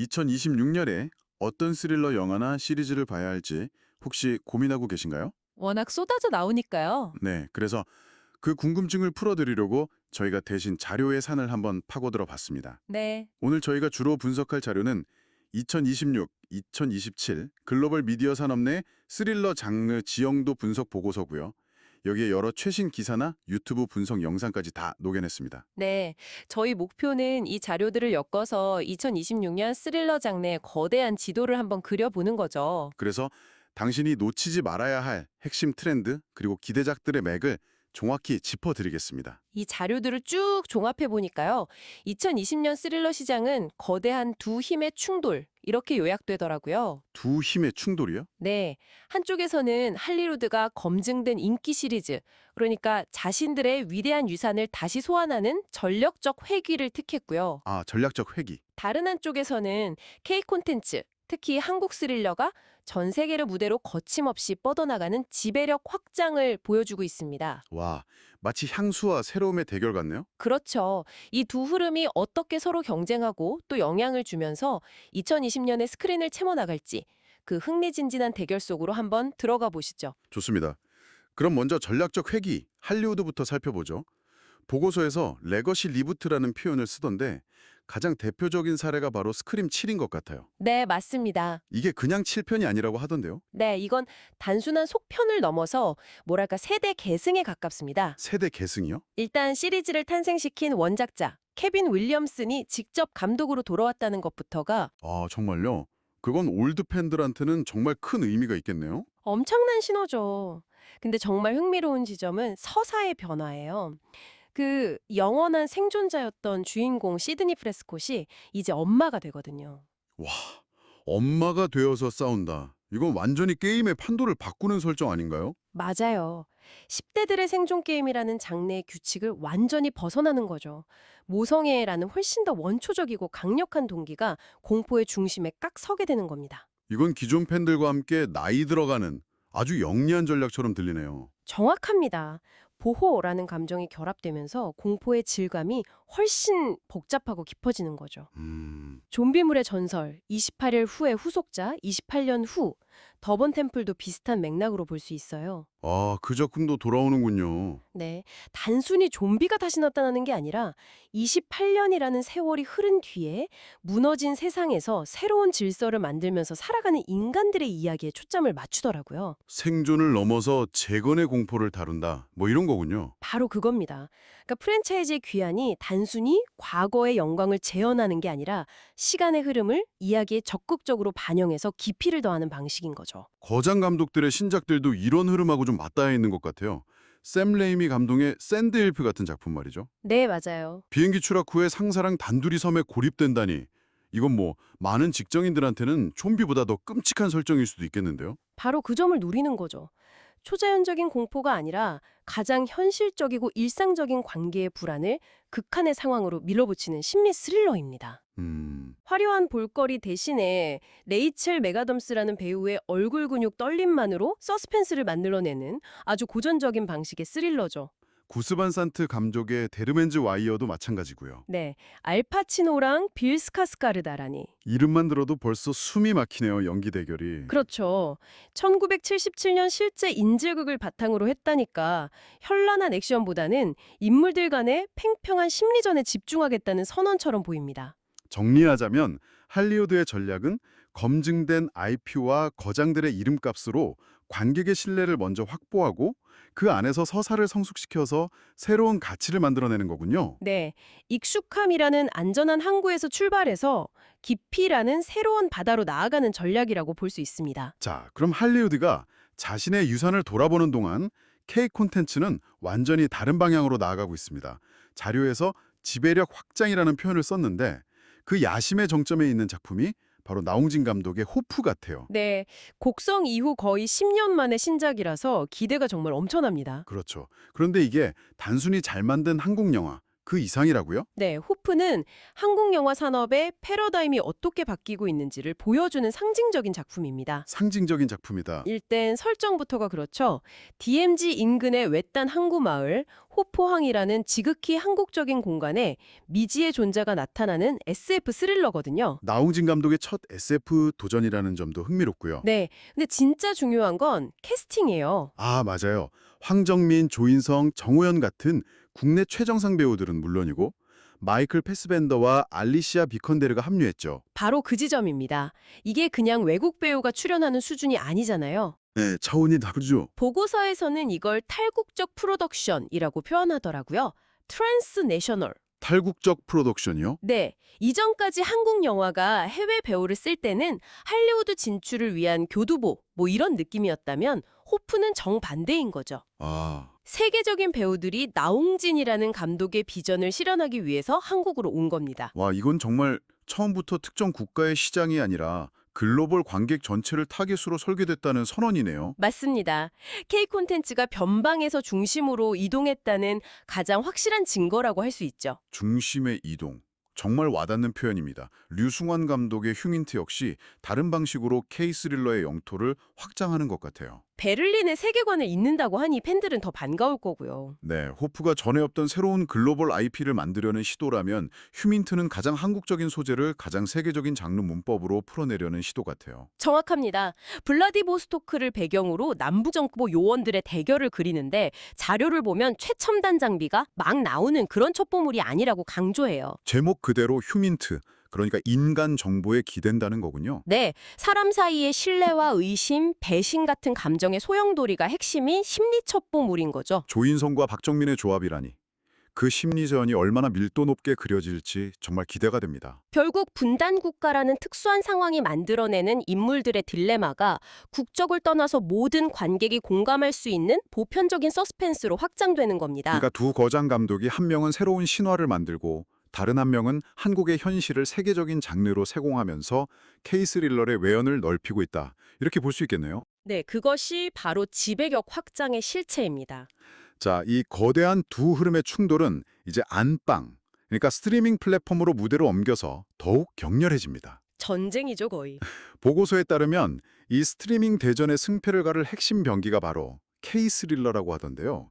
2026년에 어떤 스릴러 영화나 시리즈를 봐야 할지 혹시 고민하고 계신가요? 워낙 쏟아져 나오니까요. 네, 그래서 그 궁금증을 풀어드리려고 저희가 대신 자료의 산을 한번 파고들어 봤습니다. 네. 오늘 저희가 주로 분석할 자료는 2026, 2027 글로벌 미디어 산업 내 스릴러 장르 지형도 분석 보고서고요. 여기에 여러 최신 기사나 유튜브 분석 영상까지 다 녹여냈습니다. 네. 저희 목표는 이 자료들을 엮어서 2026년 스릴러 장르의 거대한 지도를 한번 그려보는 거죠. 그래서 당신이 놓치지 말아야 할 핵심 트렌드 그리고 기대작들의 맥을 정확히 짚어드리겠습니다. 이 자료들을 쭉 종합해 보니까요. 2020년 스릴러 시장은 거대한 두 힘의 충돌, 이렇게 요약되더라고요. 두 힘의 충돌이요? 네. 한쪽에서는 할리우드가 검증된 인기 시리즈, 그러니까 자신들의 위대한 유산을 다시 소환하는 전력적 회귀를 택했고요. 아, 전략적 회귀. 다른 한쪽에서는 K 콘텐츠, 특히 한국 스릴러가 전 세계를 무대로 거침없이 뻗어나가는 지배력 확장을 보여주고 있습니다. 와, 마치 향수와 새로움의 대결 같네요. 그렇죠. 이 두 흐름이 어떻게 서로 경쟁하고 또 영향을 주면서 2020년에 스크린을 채워나갈지 그 흥미진진한 대결 속으로 한번 들어가 보시죠. 좋습니다. 그럼 먼저 전략적 회귀, 할리우드부터 살펴보죠. 보고서에서 레거시 리부트라는 표현을 쓰던데 가장 대표적인 사례가 바로 스크림 7인 것 같아요. 네, 맞습니다. 이게 그냥 7편이 아니라고 하던데요. 네, 이건 단순한 속편을 넘어서 뭐랄까 세대 계승에 가깝습니다. 세대 계승이요? 일단 시리즈를 탄생시킨 원작자 케빈 윌리엄슨이 직접 감독으로 돌아왔다는 것부터가 아, 정말요? 그건 올드 팬들한테는 정말 큰 의미가 있겠네요. 엄청난 신호죠. 근데 정말 흥미로운 지점은 서사의 변화예요. 그 영원한 생존자였던 주인공 시드니 프레스콧이 이제 엄마가 되거든요. 와, 엄마가 되어서 싸운다. 이건 완전히 게임의 판도를 바꾸는 설정 아닌가요? 맞아요. 10대들의 생존 게임이라는 장르의 규칙을 완전히 벗어나는 거죠. 모성애라는 훨씬 더 원초적이고 강력한 동기가 공포의 중심에 깍 서게 되는 겁니다. 이건 기존 팬들과 함께 나이 들어가는 아주 영리한 전략처럼 들리네요. 정확합니다. 보호라는 감정이 결합되면서 공포의 질감이 훨씬 복잡하고 깊어지는 거죠. 좀비물의 전설, 28일 후의 후속자, 28년 후, 더번 템플도 비슷한 맥락으로 볼 수 있어요. 아, 그 작품도 돌아오는군요. 네, 단순히 좀비가 다시 나타나는 게 아니라 28년이라는 세월이 흐른 뒤에 무너진 세상에서 새로운 질서를 만들면서 살아가는 인간들의 이야기에 초점을 맞추더라고요. 생존을 넘어서 재건의 공포를 다룬다. 뭐 이런 거군요. 바로 그겁니다. 그러니까 프랜차이즈의 귀환이 단순히 과거의 영광을 재현하는 게 아니라 시간의 흐름을 이야기에 적극적으로 반영해서 깊이를 더하는 방식인 거죠. 거장 감독들의 신작들도 이런 흐름하고 좀 맞닿아 있는 것 같아요. 샘 레이미 감독의 샌드힐프 같은 작품 말이죠. 네, 맞아요. 비행기 추락 후에 상사랑 단둘이 섬에 고립된다니. 이건 뭐 많은 직장인들한테는 좀비보다 더 끔찍한 설정일 수도 있겠는데요. 바로 그 점을 노리는 거죠. 초자연적인 공포가 아니라 가장 현실적이고 일상적인 관계의 불안을 극한의 상황으로 밀어붙이는 심리 스릴러입니다. 화려한 볼거리 대신에 레이첼 메가덤스라는 배우의 얼굴 근육 떨림만으로 서스펜스를 만들어내는 아주 고전적인 방식의 스릴러죠. 구스반 산트 감독의 데르멘즈 와이어도 마찬가지고요. 네, 알파치노랑 빌 스카스가르다라니. 이름만 들어도 벌써 숨이 막히네요, 연기 대결이. 그렇죠. 1977년 실제 인질극을 바탕으로 했다니까 현란한 액션보다는 인물들 간의 팽팽한 심리전에 집중하겠다는 선언처럼 보입니다. 정리하자면 할리우드의 전략은 검증된 IP와 거장들의 이름값으로 관객의 신뢰를 먼저 확보하고 그 안에서 서사를 성숙시켜서 새로운 가치를 만들어내는 거군요. 네, 익숙함이라는 안전한 항구에서 출발해서 깊이라는 새로운 바다로 나아가는 전략이라고 볼 수 있습니다. 자, 그럼 할리우드가 자신의 유산을 돌아보는 동안 K 콘텐츠는 완전히 다른 방향으로 나아가고 있습니다. 자료에서 지배력 확장이라는 표현을 썼는데 그 야심의 정점에 있는 작품이 바로 나홍진 감독의 호프 같아요. 네, 곡성 이후 거의 10년 만의 신작이라서 기대가 정말 엄청납니다. 그렇죠. 그런데 이게 단순히 잘 만든 한국 영화, 그 이상이라고요? 네, 호프는 한국 영화 산업의 패러다임이 어떻게 바뀌고 있는지를 보여주는 상징적인 작품입니다. 상징적인 작품이다. 일단 설정부터가 그렇죠. DMZ 인근의 외딴 항구 마을 호포항이라는 지극히 한국적인 공간에 미지의 존재가 나타나는 SF 스릴러거든요. 나홍진 감독의 첫 SF 도전이라는 점도 흥미롭고요. 네, 근데 진짜 중요한 건 캐스팅이에요. 아, 맞아요. 황정민, 조인성, 정호연 같은 국내 최정상 배우들은 물론이고 마이클 패스벤더와 알리시아 비컨데르가 합류했죠. 바로 그 지점입니다. 이게 그냥 외국 배우가 출연하는 수준이 아니잖아요. 네, 차원이 다르죠. 보고서에서는 이걸 탈국적 프로덕션이라고 표현하더라고요. 트랜스내셔널. 탈국적 프로덕션이요? 네, 이전까지 한국 영화가 해외 배우를 쓸 때는 할리우드 진출을 위한 교두보 뭐 이런 느낌이었다면 호프는 정반대인 거죠. 아, 세계적인 배우들이 나홍진이라는 감독의 비전을 실현하기 위해서 한국으로 온 겁니다. 와, 이건 정말 처음부터 특정 국가의 시장이 아니라 글로벌 관객 전체를 타겟으로 설계됐다는 선언이네요. 맞습니다. K 콘텐츠가 변방에서 중심으로 이동했다는 가장 확실한 증거라고 할 수 있죠. 중심의 이동. 정말 와닿는 표현입니다. 류승환 감독의 흉인트 역시 다른 방식으로 K 스릴러의 영토를 확장하는 것 같아요. 베를린의 세계관을 잇는다고 하니 팬들은 더 반가울 거고요. 네, 호프가 전에 없던 새로운 글로벌 IP를 만들려는 시도라면 휴민트는 가장 한국적인 소재를 가장 세계적인 장르 문법으로 풀어내려는 시도 같아요. 정확합니다. 블라디보스토크를 배경으로 남북정보 요원들의 대결을 그리는데 자료를 보면 최첨단 장비가 막 나오는 그런 첩보물이 아니라고 강조해요. 제목 그대로 휴민트, 그러니까 인간 정보에 기댄다는 거군요. 네, 사람 사이의 신뢰와 의심, 배신 같은 감정의 소용돌이가 핵심인 심리 첩보물인 거죠. 조인성과 박정민의 조합이라니. 그 심리전이 얼마나 밀도 높게 그려질지 정말 기대가 됩니다. 결국 분단 국가라는 특수한 상황이 만들어내는 인물들의 딜레마가 국적을 떠나서 모든 관객이 공감할 수 있는 보편적인 서스펜스로 확장되는 겁니다. 그러니까 두 거장 감독이 한 명은 새로운 신화를 만들고 다른 한 명은 한국의 현실을 세계적인 장르로 세공하면서 K 스릴러의 외연을 넓히고 있다. 이렇게 볼 수 있겠네요. 네, 그것이 바로 지배력 확장의 실체입니다. 자, 이 거대한 두 흐름의 충돌은 이제 안방, 그러니까 스트리밍 플랫폼으로 무대로 옮겨서 더욱 격렬해집니다. 전쟁이죠, 거의. 보고서에 따르면 이 스트리밍 대전의 승패를 가를 핵심 병기가 바로 K 스릴러라고 하던데요.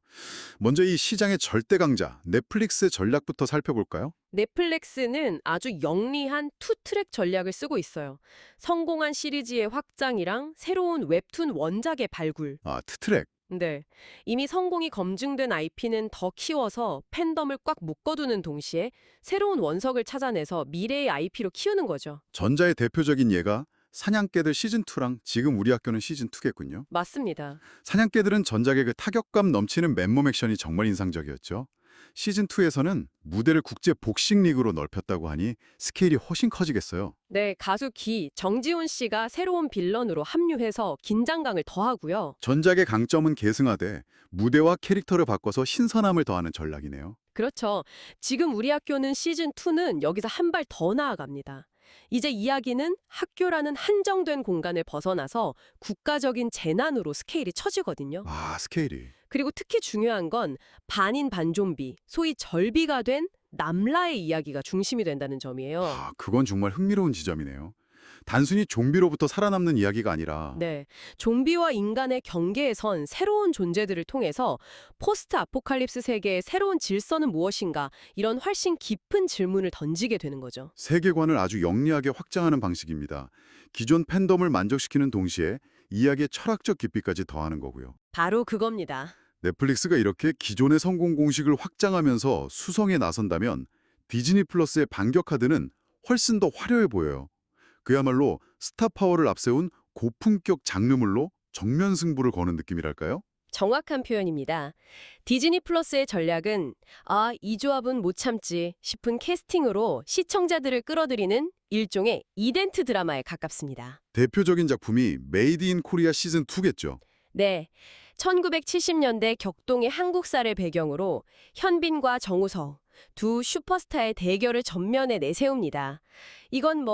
먼저 이 시장의 절대 강자, 넷플릭스의 전략부터 살펴볼까요? 넷플릭스는 아주 영리한 투트랙 전략을 쓰고 있어요. 성공한 시리즈의 확장이랑 새로운 웹툰 원작의 발굴. 아, 트트랙. 네. 이미 성공이 검증된 IP는 더 키워서 팬덤을 꽉 묶어두는 동시에 새로운 원석을 찾아내서 미래의 IP로 키우는 거죠. 전자의 대표적인 예가 사냥개들 시즌2랑 지금 우리 학교는 시즌2겠군요. 맞습니다. 사냥개들은 전작의 그 타격감 넘치는 맨몸 액션이 정말 인상적이었죠. 시즌2에서는 무대를 국제 복싱 리그로 넓혔다고 하니 스케일이 훨씬 커지겠어요. 네, 가수 정지훈 씨가 새로운 빌런으로 합류해서 긴장감을 더하고요. 전작의 강점은 계승하되 무대와 캐릭터를 바꿔서 신선함을 더하는 전략이네요. 그렇죠. 지금 우리 학교는 시즌2는 여기서 한 발 더 나아갑니다. 이제 이야기는 학교라는 한정된 공간을 벗어나서 국가적인 재난으로 스케일이 처지거든요. 아, 스케일이. 그리고 특히 중요한 건 반인 반좀비, 소위 절비가 된 남라의 이야기가 중심이 된다는 점이에요. 아, 그건 정말 흥미로운 지점이네요. 단순히 좀비로부터 살아남는 이야기가 아니라 네, 좀비와 인간의 경계에 선 새로운 존재들을 통해서 포스트 아포칼립스 세계의 새로운 질서는 무엇인가 이런 훨씬 깊은 질문을 던지게 되는 거죠. 세계관을 아주 영리하게 확장하는 방식입니다. 기존 팬덤을 만족시키는 동시에 이야기의 철학적 깊이까지 더하는 거고요. 바로 그겁니다. 넷플릭스가 이렇게 기존의 성공 공식을 확장하면서 수성에 나선다면 디즈니 플러스의 반격 카드는 훨씬 더 화려해 보여요. 그야말로 스타 파워를 앞세운 고품격 장르물로 정면 승부를 거는 느낌이랄까요? 정확한 표현입니다. 디즈니 플러스의 전략은 이 조합은 못 참지 싶은 캐스팅으로 시청자들을 끌어들이는 일종의 이덴트 드라마에 가깝습니다. 대표적인 작품이 메이드 인 코리아 시즌 2겠죠. 네, 1970년대 격동의 한국사를 배경으로 현빈과 정우성 두 슈퍼스타의 대결을 전면에 내세웁니다. 이건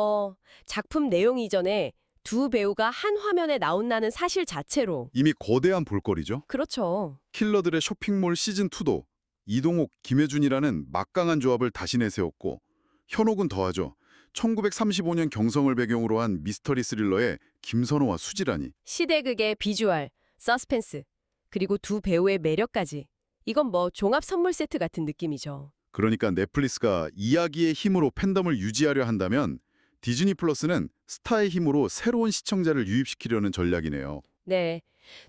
작품 내용 이전에 두 배우가 한 화면에 나온다는 사실 자체로 이미 거대한 볼거리죠. 그렇죠. 킬러들의 쇼핑몰 시즌 2도 이동욱, 김혜준이라는 막강한 조합을 다시 내세웠고 현옥은 더하죠. 1935년 경성을 배경으로 한 미스터리 스릴러에 김선호와 수지라니. 시대극의 비주얼, 서스펜스, 그리고 두 배우의 매력까지. 이건 뭐 종합 선물 세트 같은 느낌이죠. 그러니까 넷플릭스가 이야기의 힘으로 팬덤을 유지하려 한다면 디즈니 플러스는 스타의 힘으로 새로운 시청자를 유입시키려는 전략이네요. 네.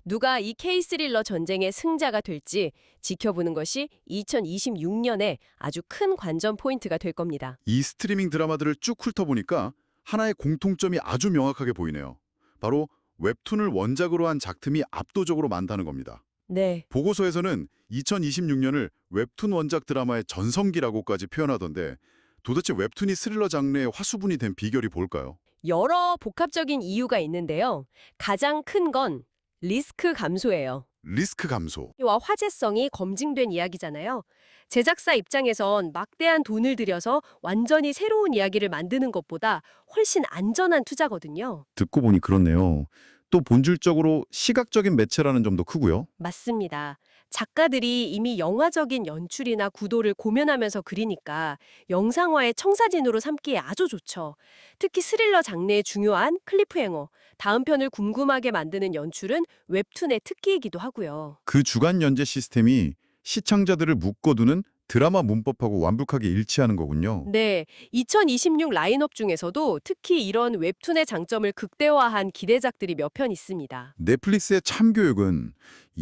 누가 이 K-스릴러 전쟁의 승자가 될지 지켜보는 것이 2026년에 아주 큰 관전 포인트가 될 겁니다. 이 스트리밍 드라마들을 쭉 훑어보니까 하나의 공통점이 아주 명확하게 보이네요. 바로 웹툰을 원작으로 한 작품이 압도적으로 많다는 겁니다. 네. 보고서에서는 2026년을 웹툰 원작 드라마의 전성기라고까지 표현하던데 도대체 웹툰이 스릴러 장르의 화수분이 된 비결이 뭘까요? 여러 복합적인 이유가 있는데요. 가장 큰 건 리스크 감소예요. 리스크 감소. 와 화제성이 검증된 이야기잖아요. 제작사 입장에선 막대한 돈을 들여서 완전히 새로운 이야기를 만드는 것보다 훨씬 안전한 투자거든요. 듣고 보니 그렇네요. 또 본질적으로 시각적인 매체라는 점도 크고요. 맞습니다. 작가들이 이미 영화적인 연출이나 구도를 고면하면서 그리니까 영상화의 청사진으로 삼기에 아주 좋죠. 특히 스릴러 장르의 중요한 클리프행어, 다음 편을 궁금하게 만드는 연출은 웹툰의 특기이기도 하고요. 그 주간 연재 시스템이 시청자들을 묶어두는 드라마 문법하고 완벽하게 일치하는 거군요. 네, 2026 라인업 중에서도 특히 이런 웹툰의 장점을 극대화한 기대작들이 몇 편 있습니다. 넷플릭스의 참교육은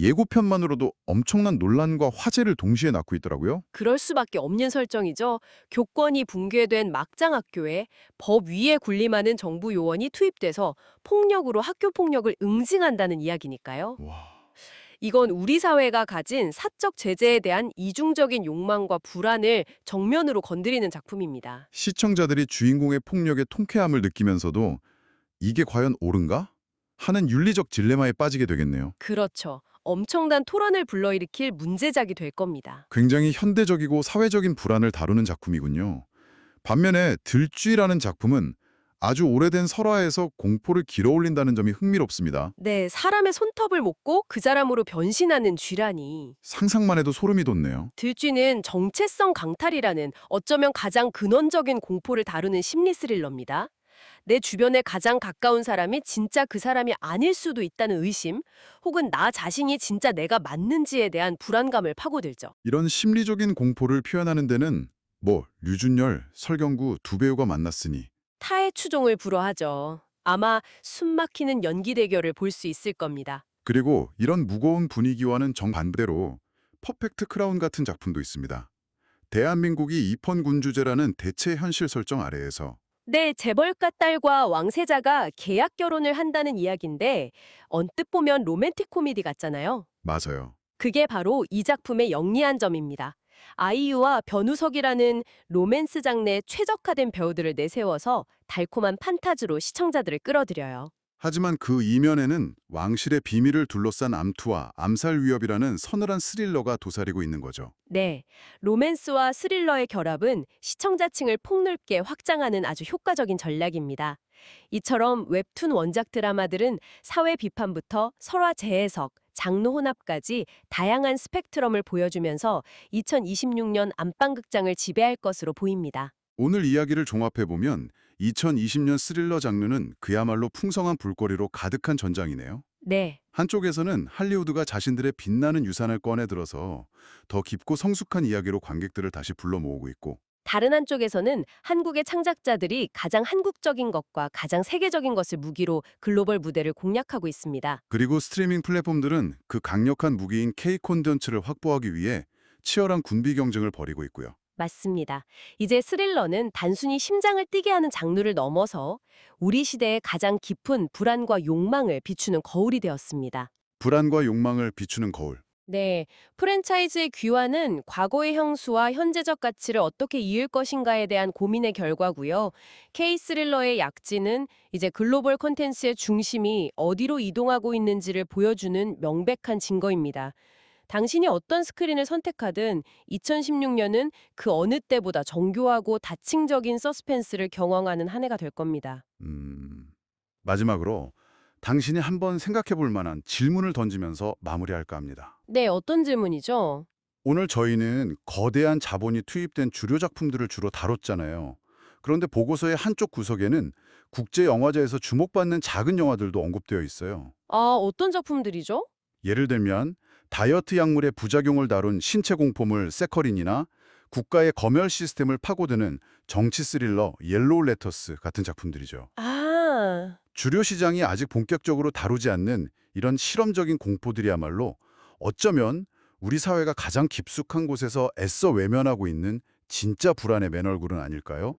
예고편만으로도 엄청난 논란과 화제를 동시에 낳고 있더라고요. 그럴 수밖에 없는 설정이죠. 교권이 붕괴된 막장 학교에 법 위에 군림하는 정부 요원이 투입돼서 폭력으로 학교 폭력을 응징한다는 이야기니까요. 와. 이건 우리 사회가 가진 사적 제재에 대한 이중적인 욕망과 불안을 정면으로 건드리는 작품입니다. 시청자들이 주인공의 폭력의 통쾌함을 느끼면서도 이게 과연 옳은가? 하는 윤리적 딜레마에 빠지게 되겠네요. 그렇죠. 엄청난 토론을 불러일으킬 문제작이 될 겁니다. 굉장히 현대적이고 사회적인 불안을 다루는 작품이군요. 반면에 들쥐라는 작품은 아주 오래된 설화에서 공포를 길어올린다는 점이 흥미롭습니다. 네, 사람의 손톱을 먹고 그 사람으로 변신하는 쥐라니. 상상만 해도 소름이 돋네요. 들쥐는 정체성 강탈이라는 어쩌면 가장 근원적인 공포를 다루는 심리 스릴러입니다. 내 주변에 가장 가까운 사람이 진짜 그 사람이 아닐 수도 있다는 의심, 혹은 나 자신이 진짜 내가 맞는지에 대한 불안감을 파고들죠. 이런 심리적인 공포를 표현하는 데는 류준열, 설경구 두 배우가 만났으니 타의 추종을 불허하죠. 아마 숨막히는 연기 대결을 볼 수 있을 겁니다. 그리고 이런 무거운 분위기와는 정반대로 퍼펙트 크라운 같은 작품도 있습니다. 대한민국이 입헌군 주제라는 대체 현실 설정 아래에서 네, 재벌가 딸과 왕세자가 계약 결혼을 한다는 이야기인데 언뜻 보면 로맨틱 코미디 같잖아요. 맞아요. 그게 바로 이 작품의 영리한 점입니다. 아이유와 변우석이라는 로맨스 장르에 최적화된 배우들을 내세워서 달콤한 판타지로 시청자들을 끌어들여요. 하지만 그 이면에는 왕실의 비밀을 둘러싼 암투와 암살 위협이라는 서늘한 스릴러가 도사리고 있는 거죠. 네, 로맨스와 스릴러의 결합은 시청자층을 폭넓게 확장하는 아주 효과적인 전략입니다. 이처럼 웹툰 원작 드라마들은 사회 비판부터 설화 재해석, 장르 혼합까지 다양한 스펙트럼을 보여주면서 2026년 안방극장을 지배할 것으로 보입니다. 오늘 이야기를 종합해보면 2020년 스릴러 장르는 그야말로 풍성한 볼거리로 가득한 전장이네요. 네. 한쪽에서는 할리우드가 자신들의 빛나는 유산을 꺼내들어서 더 깊고 성숙한 이야기로 관객들을 다시 불러 모으고 있고 다른 한쪽에서는 한국의 창작자들이 가장 한국적인 것과 가장 세계적인 것을 무기로 글로벌 무대를 공략하고 있습니다. 그리고 스트리밍 플랫폼들은 그 강력한 무기인 K 콘텐츠를 확보하기 위해 치열한 군비 경쟁을 벌이고 있고요. 맞습니다. 이제 스릴러는 단순히 심장을 뛰게 하는 장르를 넘어서 우리 시대의 가장 깊은 불안과 욕망을 비추는 거울이 되었습니다. 불안과 욕망을 비추는 거울. 네, 프랜차이즈의 귀환은 과거의 향수와 현재적 가치를 어떻게 이을 것인가에 대한 고민의 결과고요. K-스릴러의 약진은 이제 글로벌 콘텐츠의 중심이 어디로 이동하고 있는지를 보여주는 명백한 증거입니다. 당신이 어떤 스크린을 선택하든 2016년은 그 어느 때보다 정교하고 다층적인 서스펜스를 경험하는 한 해가 될 겁니다. 마지막으로 당신이 한번 생각해 볼 만한 질문을 던지면서 마무리할까 합니다. 네, 어떤 질문이죠? 오늘 저희는 거대한 자본이 투입된 주요 작품들을 주로 다뤘잖아요. 그런데 보고서의 한쪽 구석에는 국제영화제에서 주목받는 작은 영화들도 언급되어 있어요. 아, 어떤 작품들이죠? 예를 들면 다이어트 약물의 부작용을 다룬 신체 공포물 세커린이나 국가의 검열 시스템을 파고드는 정치 스릴러 옐로우 레터스 같은 작품들이죠. 아, 주류 시장이 아직 본격적으로 다루지 않는 이런 실험적인 공포들이야말로 어쩌면 우리 사회가 가장 깊숙한 곳에서 애써 외면하고 있는 진짜 불안의 맨얼굴은 아닐까요?